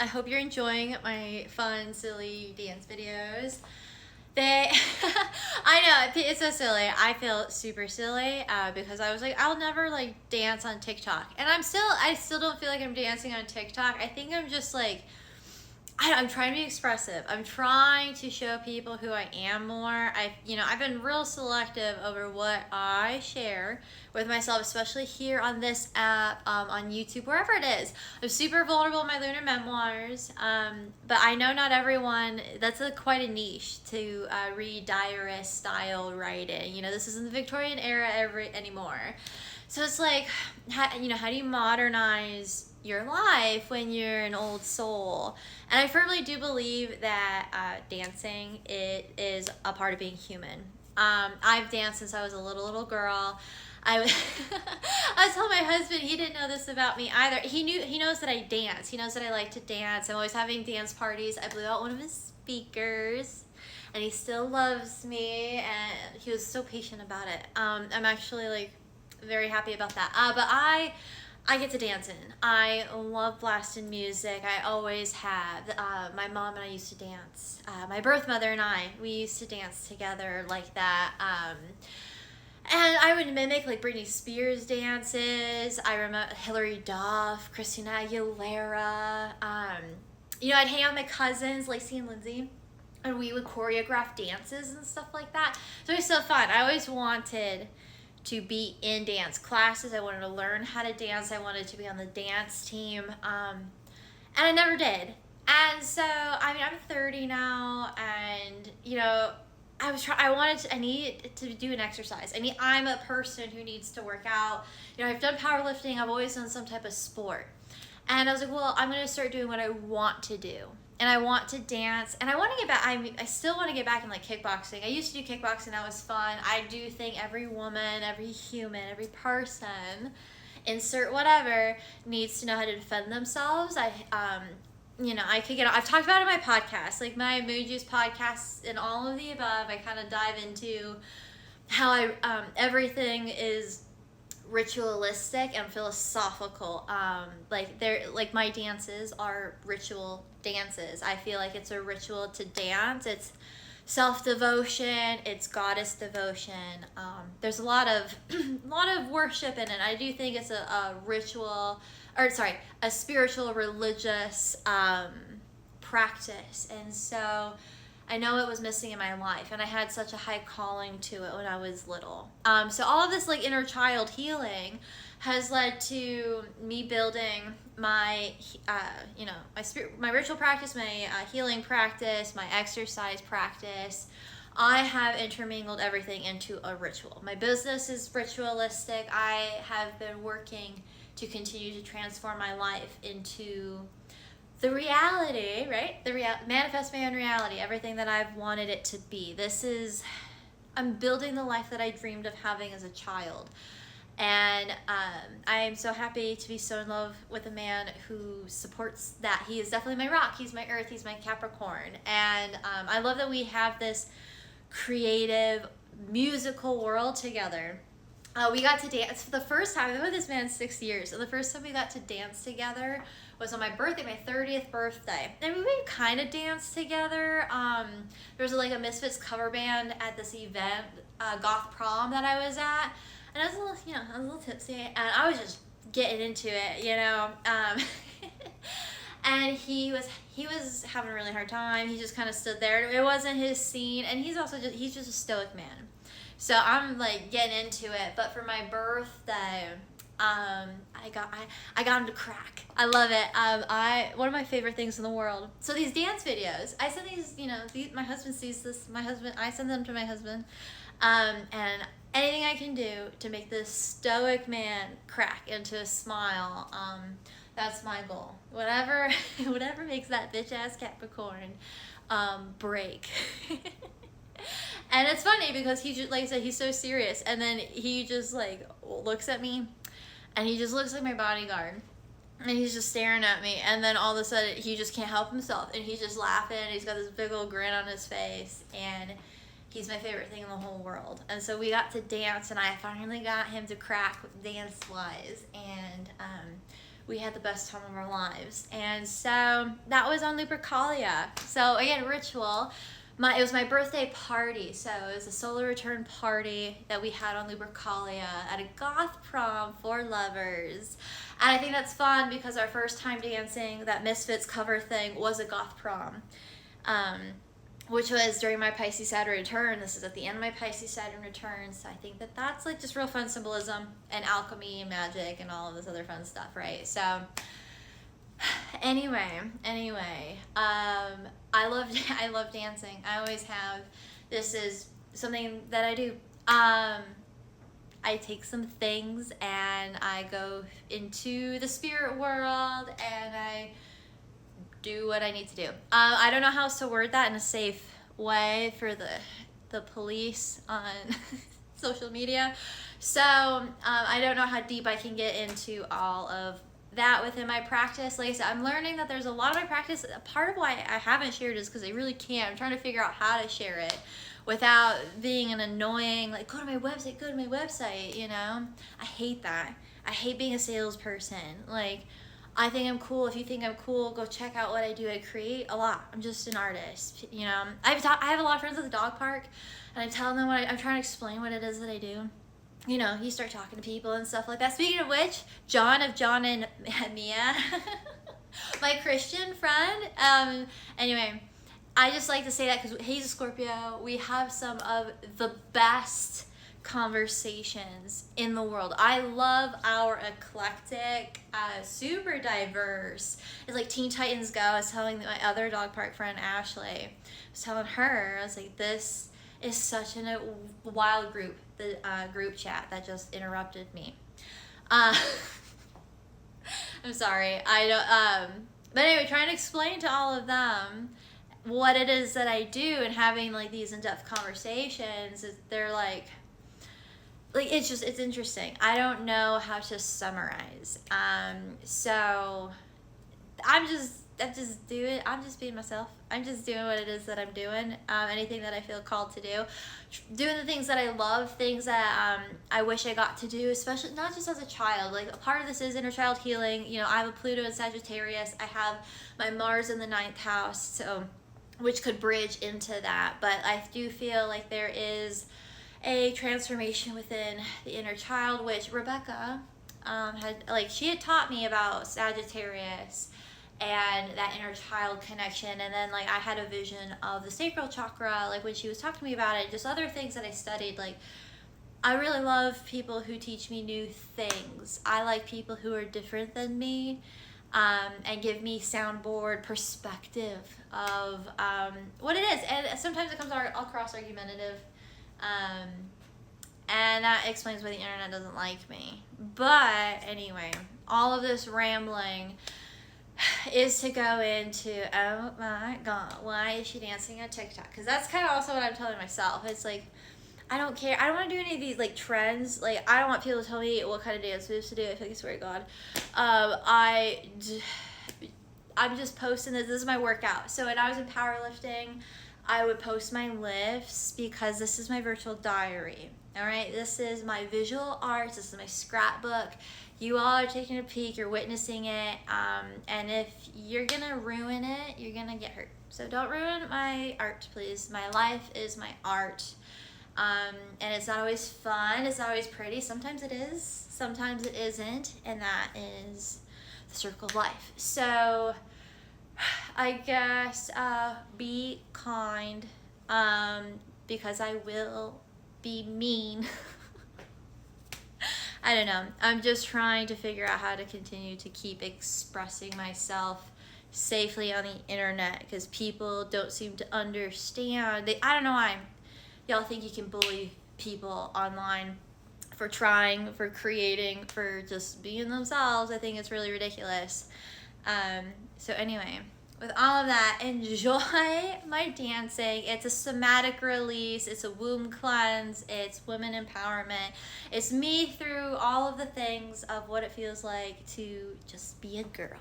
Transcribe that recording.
I hope you're enjoying my fun, silly dance videos. They, I know, it's so silly. I feel super silly because I was like, I'll never like dance on TikTok. And I still don't feel like I'm dancing on TikTok. I think I'm just like, I'm trying to be expressive. I'm trying to show people who I am more. I've been real selective over what I share with myself, especially here on this app, on YouTube, wherever it is. I'm super vulnerable in my lunar memoirs, but I know not everyone. That's quite a niche to read diarist style writing. This isn't the Victorian era anymore. So it's like, how do you modernize your life when you're an old soul? And I firmly do believe that dancing, it is a part of being human. I've danced since I was a little girl. I was telling my husband, he didn't know this about me either. He knows that I dance. He knows that I like to dance. I'm always having dance parties. I blew out one of his speakers, and he still loves me, and he was so patient about it. I'm actually like very happy about that. But I get to dancing. I love blasting music. I always have. My mom and I used to dance. My birth mother and we used to dance together like that. And I would mimic like Britney Spears dances. I remember Hilary Duff, Christina Aguilera. I'd hang out with my cousins, Lacey and Lindsay, and we would choreograph dances and stuff like that. So it was so fun. I always wanted to be in dance classes. I wanted to learn how to dance. I wanted to be on the dance team. And I never did. And so, I'm 30 now, and, I need to do an exercise. I'm a person who needs to work out. I've done powerlifting. I've always done some type of sport. And I was like, well, I'm going to start doing what I want to do. And I want to dance, and I want to get back. I still want to get back in like kickboxing. I used to do kickboxing. That was fun. I do think every woman, every human, every person, insert whatever, needs to know how to defend themselves. I've talked about it in my podcast, like my Mood Juice podcast and all of the above. I kind of dive into how everything is ritualistic and philosophical. My dances are ritual dances. I feel like it's a ritual to dance. It's self-devotion, it's goddess devotion. There's a lot of worship in it. I do think it's a spiritual religious practice. And so I know it was missing in my life, and I had such a high calling to it when I was little. So all of this like inner child healing has led to me building my, my ritual practice, my healing practice, my exercise practice. I have intermingled everything into a ritual. My business is ritualistic. I have been working to continue to transform my life into the reality, right? Manifest my own reality, everything that I've wanted it to be. I'm building the life that I dreamed of having as a child. And I am so happy to be so in love with a man who supports that. He is definitely my rock. He's my earth. He's my Capricorn. And I love that we have this creative musical world together. We got to dance for the first time. I've been with this man 6 years. So the first time we got to dance together was on my birthday, my 30th birthday. And we kind of danced together. There was like a Misfits cover band at this event, Goth Prom, that I was at. And I was a little tipsy, and I was just getting into it, and he was having a really hard time. He just kind of stood there. It wasn't his scene, and he's just a stoic man. So I'm like getting into it. But for my birthday, I got him to crack. I love it. One of my favorite things in the world. So these dance videos, I send these. My husband sees this. I send them to my husband, and anything I can do to make this stoic man crack into a smile, that's my goal. Whatever makes that bitch ass Capricorn break. And it's funny because he just, like I said, he's so serious, and then he just like looks at me, and he just looks like my bodyguard, and he's just staring at me, and then all of a sudden he just can't help himself, and he's just laughing, and he's got this big old grin on his face, and he's my favorite thing in the whole world. And so we got to dance, and I finally got him to crack dance-wise, and we had the best time of our lives. And so that was on Lupercalia. So again, ritual. It was my birthday party, so it was a solar return party that we had on Lupercalia at a goth prom for lovers. And I think that's fun because our first time dancing that Misfits cover thing was a goth prom, which was during my Pisces Saturn return. This is at the end of my Pisces Saturn return, so I think that that's like just real fun symbolism and alchemy and magic and all of this other fun stuff, right? So anyway, I love dancing. I always have. This is something that I do. I take some things and I go into the spirit world and I do what I need to do. I don't know how else to word that in a safe way for the police on social media. So I don't know how deep I can get into all of that within my practice. Like I said, I'm learning that there's a lot of my practice. Part of why I haven't shared is because I really can't. I'm trying to figure out how to share it without being an annoying, like, go to my website, you know? I hate that. I hate being a salesperson. Like, I think I'm cool. If you think I'm cool, go check out what I do. I create a lot. I'm just an artist, you know? I have a lot of friends at the dog park, and I'm telling them I'm trying to explain what it is that I do. You know, you start talking to people and stuff like that. Speaking of which, John of John and Mia, my Christian friend. Anyway, I just like to say that because he's a Scorpio. We have some of the best conversations in the world. I love our eclectic, super diverse. It's like Teen Titans Go. I was telling my other dog park friend, Ashley, I was telling her, I was like, this is such a wild group, the group chat that just interrupted me. I'm sorry. I don't, but anyway, trying to explain to all of them what it is that I do and having like these in-depth conversations, they're like it's interesting. I don't know how to summarize. So I'm just being myself. I'm just doing what it is that I'm doing. Anything that I feel called to do. Doing the things that I love, things that I wish I got to do, especially not just as a child. Like, a part of this is inner child healing. You know, I have a Pluto in Sagittarius. I have my Mars in the 9th house, so which could bridge into that. But I do feel like there is a transformation within the inner child, which Rebecca she had taught me about Sagittarius and that inner child connection. And then like I had a vision of the sacral chakra, like when she was talking to me about it, just other things that I studied. Like, I really love people who teach me new things. I like people who are different than me, and give me soundboard perspective of what it is. And sometimes it comes across argumentative, and that explains why the internet doesn't like me. But anyway, all of this rambling is to go into, oh my god, why is she dancing on TikTok? Because that's kind of also what I'm telling myself. It's like, I don't care. I don't want to do any of these like trends. Like, I don't want people to tell me what kind of dance moves to do. I feel like, I swear to God. I'm just posting this. This is my workout. So when I was in powerlifting, I would post my lifts because this is my virtual diary. All right, this is my visual arts. This is my scrapbook. You all are taking a peek. You're witnessing it. And if you're gonna ruin it, you're gonna get hurt. So don't ruin my art, please. My life is my art. And it's not always fun. It's not always pretty. Sometimes it is. Sometimes it isn't. And that is the circle of life. So I guess be kind, because I will be mean. I don't know. I'm just trying to figure out how to continue to keep expressing myself safely on the internet, because people don't seem to understand. I don't know why y'all think you can bully people online for trying, for creating, for just being themselves. I think it's really ridiculous. So anyway, with all of that, enjoy my dancing. It's a somatic release. It's a womb cleanse. It's women empowerment. It's me through all of the things of what it feels like to just be a girl.